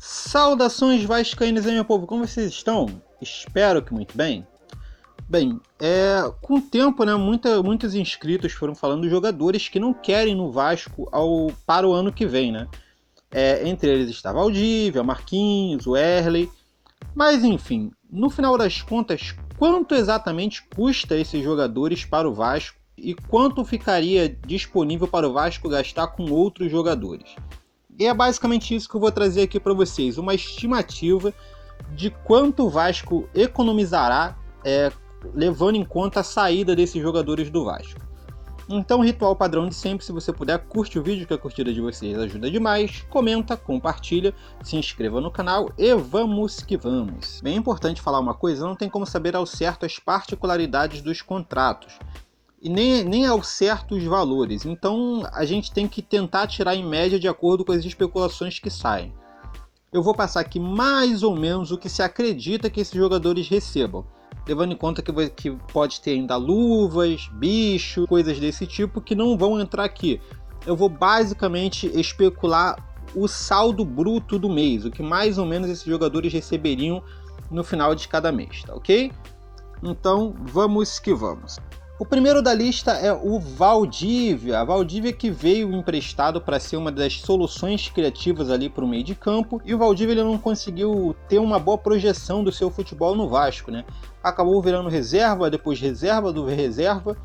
Saudações vascaínos aí, meu povo, como vocês estão? Espero que muito bem. Bem, com o tempo, né, muitos inscritos foram falando de jogadores que não querem no Vasco para o ano que vem, né? Entre eles está Valdívia, Marquinhos, o Wehrli. Mas enfim, no final das contas, quanto exatamente custa esses jogadores para o Vasco e quanto ficaria disponível para o Vasco gastar com outros jogadores? E é basicamente isso que eu vou trazer aqui para vocês, uma estimativa de quanto o Vasco economizará levando em conta a saída desses jogadores do Vasco. Então, ritual padrão de sempre, se você puder, curte o vídeo, que a curtida de vocês ajuda demais, comenta, compartilha, se inscreva no canal e vamos que vamos. Bem importante falar uma coisa, não tem como saber ao certo as particularidades dos contratos e nem ao certo os valores, então a gente tem que tentar tirar em média de acordo com as especulações que saem. Eu vou passar aqui mais ou menos o que se acredita que esses jogadores recebam, levando em conta que pode ter ainda luvas, bicho, coisas desse tipo que não vão entrar aqui. Eu vou basicamente especular o saldo bruto do mês, o que mais ou menos esses jogadores receberiam no final de cada mês, tá ok? Então vamos que vamos. O primeiro da lista é o Valdívia. A Valdívia que veio emprestado para ser uma das soluções criativas ali para o meio de campo. E o Valdívia ele não conseguiu ter uma boa projeção do seu futebol no Vasco, né? Acabou virando reserva, depois reserva do reserva.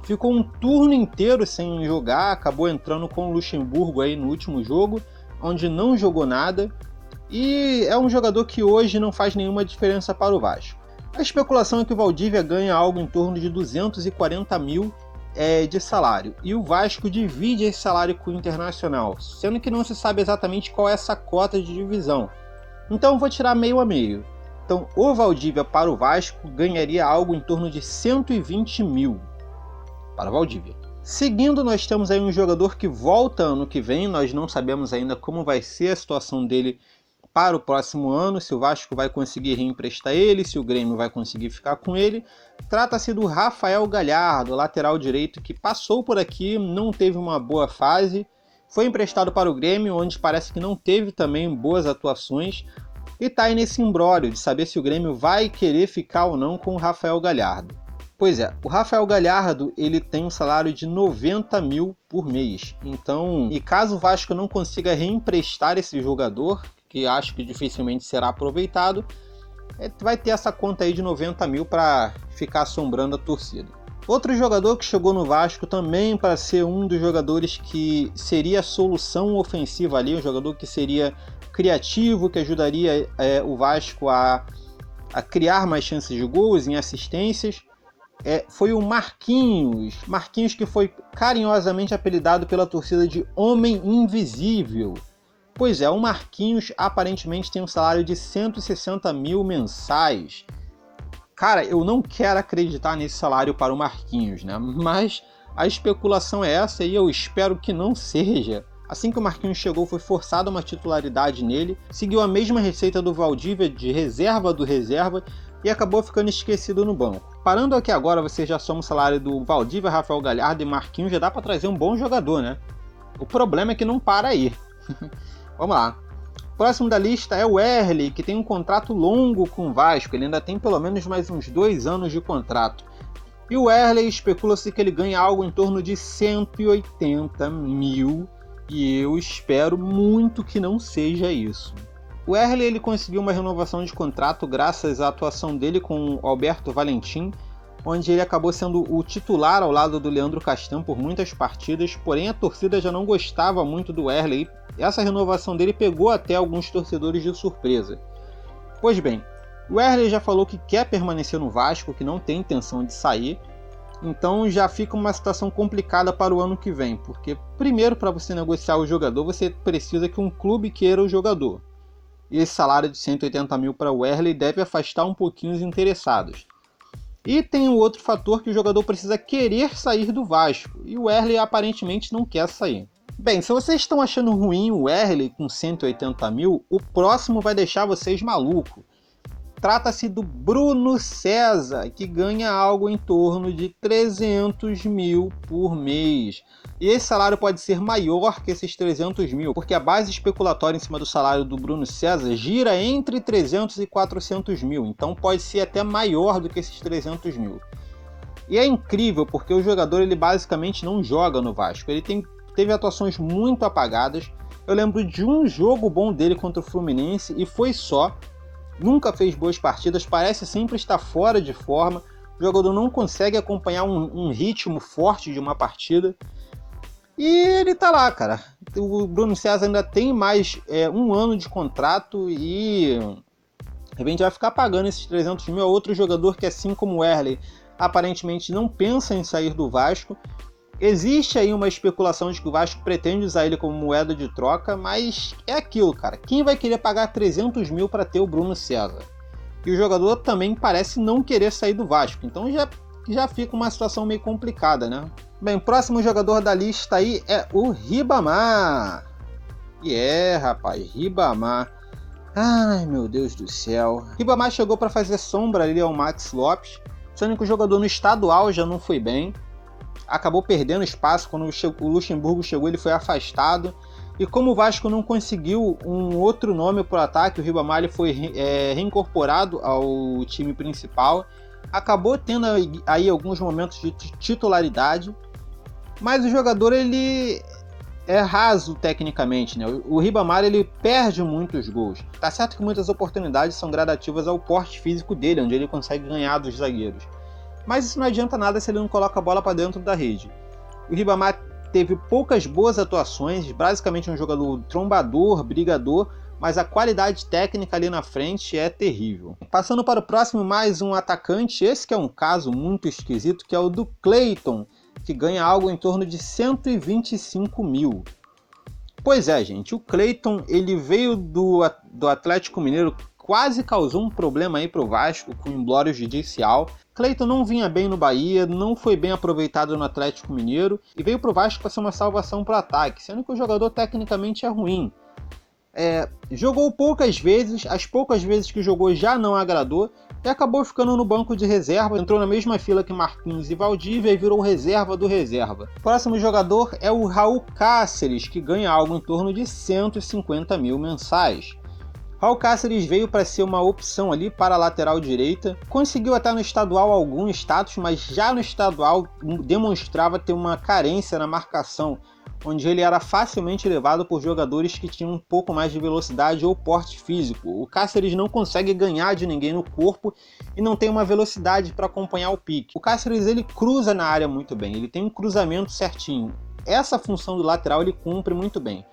Ficou um turno inteiro sem jogar, acabou entrando com o Luxemburgo aí no último jogo, onde não jogou nada. E é um jogador que hoje não faz nenhuma diferença para o Vasco. A especulação é que o Valdívia ganha algo em torno de 240 mil de salário. E o Vasco divide esse salário com o Internacional, sendo que não se sabe exatamente qual é essa cota de divisão. Então eu vou tirar meio a meio. Então o Valdívia para o Vasco ganharia algo em torno de 120 mil para o Valdívia. Seguindo, nós temos aí um jogador que volta ano que vem. Nós não sabemos ainda como vai ser a situação dele para o próximo ano, se o Vasco vai conseguir reemprestar ele, se o Grêmio vai conseguir ficar com ele. Trata-se do Rafael Galhardo, lateral direito que passou por aqui, não teve uma boa fase, foi emprestado para o Grêmio, onde parece que não teve também boas atuações, e está aí nesse imbróglio de saber se o Grêmio vai querer ficar ou não com o Rafael Galhardo. Pois é, o Rafael Galhardo ele tem um salário de 90 mil por mês, então, e caso o Vasco não consiga reemprestar esse jogador, que acho que dificilmente será aproveitado, vai ter essa conta aí de 90 mil para ficar assombrando a torcida. Outro jogador que chegou no Vasco também para ser um dos jogadores que seria a solução ofensiva ali, um jogador que seria criativo, que ajudaria o Vasco a criar mais chances de gols, em assistências, foi o Marquinhos. Marquinhos que foi carinhosamente apelidado pela torcida de Homem Invisível. Pois é, o Marquinhos aparentemente tem um salário de 160 mil mensais. Cara, eu não quero acreditar nesse salário para o Marquinhos, né? Mas a especulação é essa e eu espero que não seja. Assim que o Marquinhos chegou, foi forçada uma titularidade nele, seguiu a mesma receita do Valdívia de reserva do reserva e acabou ficando esquecido no banco. Parando aqui agora, você já soma o salário do Valdívia, Rafael Galhardo e Marquinhos, já dá para trazer um bom jogador, né? O problema é que não para aí. Vamos lá. Próximo da lista é o Wehrli, que tem um contrato longo com o Vasco. Ele ainda tem pelo menos mais uns 2 anos de contrato. E o Wehrli especula-se que ele ganha algo em torno de 180 mil. E eu espero muito que não seja isso. O Wehrli ele conseguiu uma renovação de contrato graças à atuação dele com o Alberto Valentim, onde ele acabou sendo o titular ao lado do Leandro Castan por muitas partidas, porém a torcida já não gostava muito do Wehrli. Essa renovação dele pegou até alguns torcedores de surpresa. Pois bem, o Wehrli já falou que quer permanecer no Vasco, que não tem intenção de sair, então já fica uma situação complicada para o ano que vem, porque primeiro, para você negociar o jogador, você precisa que um clube queira o jogador. E esse salário de 180 mil para o Wehrli deve afastar um pouquinho os interessados. E tem o outro fator que o jogador precisa querer sair do Vasco, e o Wehrli aparentemente não quer sair. Bem, se vocês estão achando ruim o Wehrli com 180 mil, o próximo vai deixar vocês malucos. Trata-se do Bruno César, que ganha algo em torno de 300 mil por mês. E esse salário pode ser maior que esses 300 mil, porque a base especulatória em cima do salário do Bruno César gira entre 300 e 400 mil, então pode ser até maior do que esses 300 mil. E é incrível, porque o jogador ele basicamente não joga no Vasco, ele teve atuações muito apagadas. Eu lembro de um jogo bom dele contra o Fluminense e foi só. Nunca fez boas partidas, parece sempre estar fora de forma. O jogador não consegue acompanhar um ritmo forte de uma partida. E ele tá lá, cara. O Bruno César ainda tem mais um ano de contrato e de repente vai ficar pagando esses 300 mil a outro jogador que, assim como o Wesley, aparentemente não pensa em sair do Vasco. Existe aí uma especulação de que o Vasco pretende usar ele como moeda de troca, mas é aquilo, cara. Quem vai querer pagar 300 mil para ter o Bruno César? E o jogador também parece não querer sair do Vasco, então já fica uma situação meio complicada, né? Bem, o próximo jogador da lista aí é o Ribamar. Rapaz, Ribamar. Ai, meu Deus do céu. Ribamar chegou para fazer sombra ali ao Max Lopes, sendo que o jogador no estadual já não foi bem. Acabou perdendo espaço, quando o Luxemburgo chegou ele foi afastado, e como o Vasco não conseguiu um outro nome para o ataque, o Ribamar foi reincorporado ao time principal, acabou tendo aí alguns momentos de titularidade, mas o jogador ele é raso tecnicamente, né? O Ribamar ele perde muitos gols. Tá certo que muitas oportunidades são gradativas ao porte físico dele, onde ele consegue ganhar dos zagueiros. Mas isso não adianta nada se ele não coloca a bola para dentro da rede. O Ribamar teve poucas boas atuações, basicamente um jogador trombador, brigador, mas a qualidade técnica ali na frente é terrível. Passando para o próximo, mais um atacante, esse que é um caso muito esquisito, que é o do Cleiton, que ganha algo em torno de 125 mil. Pois é, gente, o Cleiton ele veio do Atlético Mineiro, quase causou um problema aí para o Vasco com emblório judicial. Cleiton não vinha bem no Bahia, não foi bem aproveitado no Atlético Mineiro e veio para o Vasco para ser uma salvação para o ataque, sendo que o jogador tecnicamente é ruim. Jogou poucas vezes, as poucas vezes que jogou já não agradou e acabou ficando no banco de reserva, entrou na mesma fila que Marquinhos e Valdívia e virou reserva do reserva. O próximo jogador é o Raul Cáceres, que ganha algo em torno de 150 mil mensais. Raul Cáceres veio para ser uma opção ali para a lateral direita, conseguiu até no estadual algum status, mas já no estadual demonstrava ter uma carência na marcação, onde ele era facilmente levado por jogadores que tinham um pouco mais de velocidade ou porte físico. O Cáceres não consegue ganhar de ninguém no corpo e não tem uma velocidade para acompanhar o pique. O Cáceres ele cruza na área muito bem, ele tem um cruzamento certinho. Essa função do lateral ele cumpre muito bem.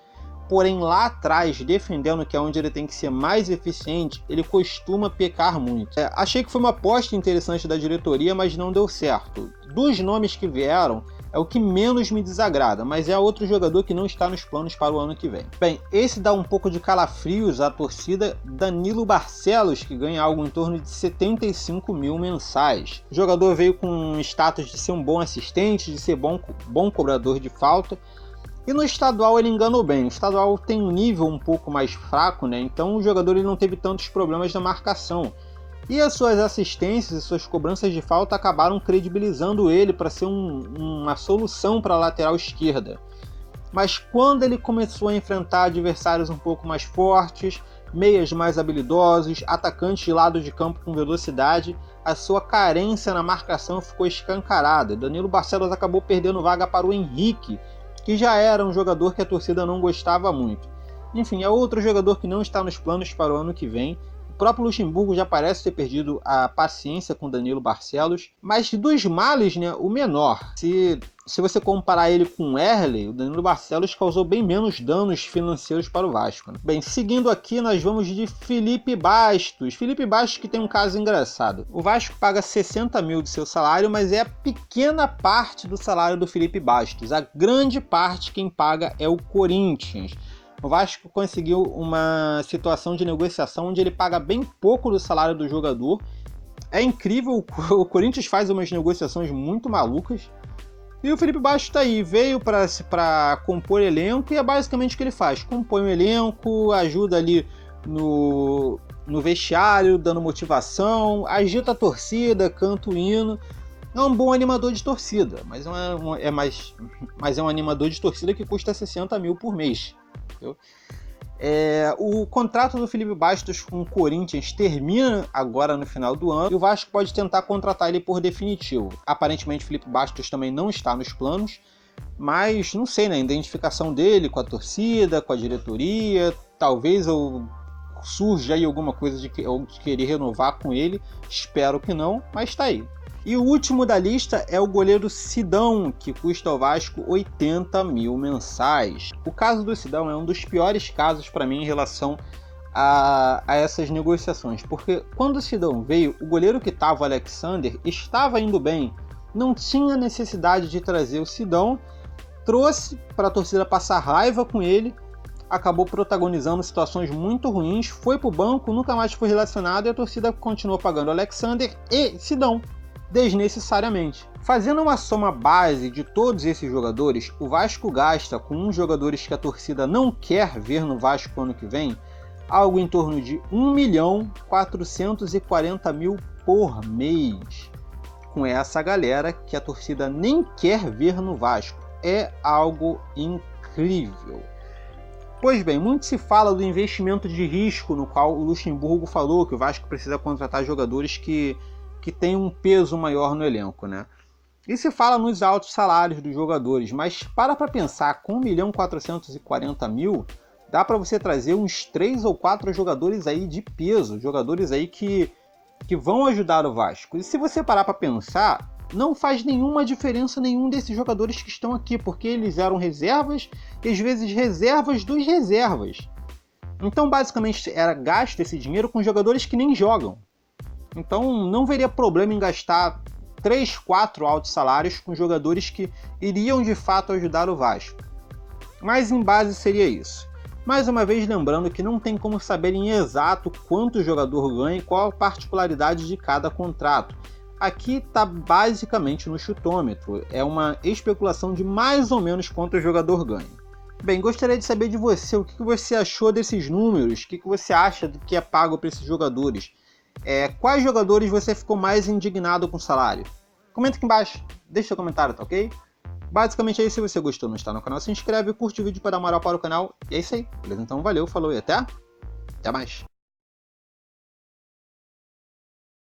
Porém, lá atrás, defendendo, que é onde ele tem que ser mais eficiente, ele costuma pecar muito. Achei que foi uma aposta interessante da diretoria, mas não deu certo. Dos nomes que vieram, é o que menos me desagrada, mas é outro jogador que não está nos planos para o ano que vem. Bem, esse dá um pouco de calafrios à torcida, Danilo Barcelos, que ganha algo em torno de 75 mil mensais. O jogador veio com status de ser um bom assistente, de ser bom cobrador de falta, e no estadual ele enganou bem. O estadual tem um nível um pouco mais fraco, né? Então o jogador ele não teve tantos problemas na marcação. E as suas assistências e suas cobranças de falta acabaram credibilizando ele para ser uma solução para a lateral esquerda. Mas quando ele começou a enfrentar adversários um pouco mais fortes, meias mais habilidosos, atacantes de lado de campo com velocidade, a sua carência na marcação ficou escancarada. Danilo Barcelos acabou perdendo vaga para o Henrique, que já era um jogador que a torcida não gostava muito. Enfim, é outro jogador que não está nos planos para o ano que vem. O próprio Luxemburgo já parece ter perdido a paciência com Danilo Barcelos, mas dos males, né, o menor. Se você comparar ele com o Wesley, o Danilo Barcelos causou bem menos danos financeiros para o Vasco, né? Bem, seguindo aqui, nós vamos de Felipe Bastos. Felipe Bastos que tem um caso engraçado. O Vasco paga 60 mil do seu salário, mas é a pequena parte do salário do Felipe Bastos. A grande parte quem paga é o Corinthians. O Vasco conseguiu uma situação de negociação onde ele paga bem pouco do salário do jogador. É incrível, o Corinthians faz umas negociações muito malucas. E o Felipe Bastos está aí, veio para compor elenco e é basicamente o que ele faz. Compõe o elenco, ajuda ali no vestiário, dando motivação, agita a torcida, canta o hino. É um bom animador de torcida, mas é um animador de torcida que custa 60 mil por mês. Entendeu? O contrato do Felipe Bastos com o Corinthians termina agora no final do ano e o Vasco pode tentar contratar ele por definitivo. Aparentemente o Felipe Bastos também não está nos planos, mas não sei, né? A identificação dele com a torcida, com a diretoria, talvez surja aí alguma coisa de querer renovar com ele, espero que não, mas tá aí. E o último da lista é o goleiro Sidão, que custa ao Vasco 80 mil mensais. O caso do Sidão é um dos piores casos para mim em relação a essas negociações, porque quando o Sidão veio, o goleiro que estava, o Alexander, estava indo bem, não tinha necessidade de trazer o Sidão, trouxe para a torcida passar raiva com ele, acabou protagonizando situações muito ruins, foi para o banco, nunca mais foi relacionado e a torcida continuou pagando Alexander e Sidão desnecessariamente. Fazendo uma soma base de todos esses jogadores, o Vasco gasta com uns jogadores que a torcida não quer ver no Vasco ano que vem, algo em torno de 1.440.000 por mês. Com essa galera que a torcida nem quer ver no Vasco. É algo incrível. Pois bem, muito se fala do investimento de risco, no qual o Luxemburgo falou que o Vasco precisa contratar jogadores que têm um peso maior no elenco, né? E se fala nos altos salários dos jogadores, mas para pensar, com 1.440.000, dá para você trazer uns 3 ou 4 jogadores aí de peso, jogadores aí que vão ajudar o Vasco. E se você parar para pensar, não faz nenhuma diferença nenhum desses jogadores que estão aqui, porque eles eram reservas e às vezes reservas dos reservas. Então basicamente era gasto esse dinheiro com jogadores que nem jogam. Então não veria problema em gastar 3, 4 altos salários com jogadores que iriam de fato ajudar o Vasco. Mas em base seria isso. Mais uma vez lembrando que não tem como saber em exato quanto o jogador ganha e qual a particularidade de cada contrato. Aqui está basicamente no chutômetro, é uma especulação de mais ou menos quanto o jogador ganha. Bem, gostaria de saber de você, o que você achou desses números, o que você acha do que é pago para esses jogadores? Quais jogadores você ficou mais indignado com o salário? Comenta aqui embaixo, deixa seu comentário, tá ok? Basicamente é isso. Se você gostou, não está no canal, se inscreve, curte o vídeo para dar moral para o canal. E é isso aí, beleza? Então valeu, falou e até mais!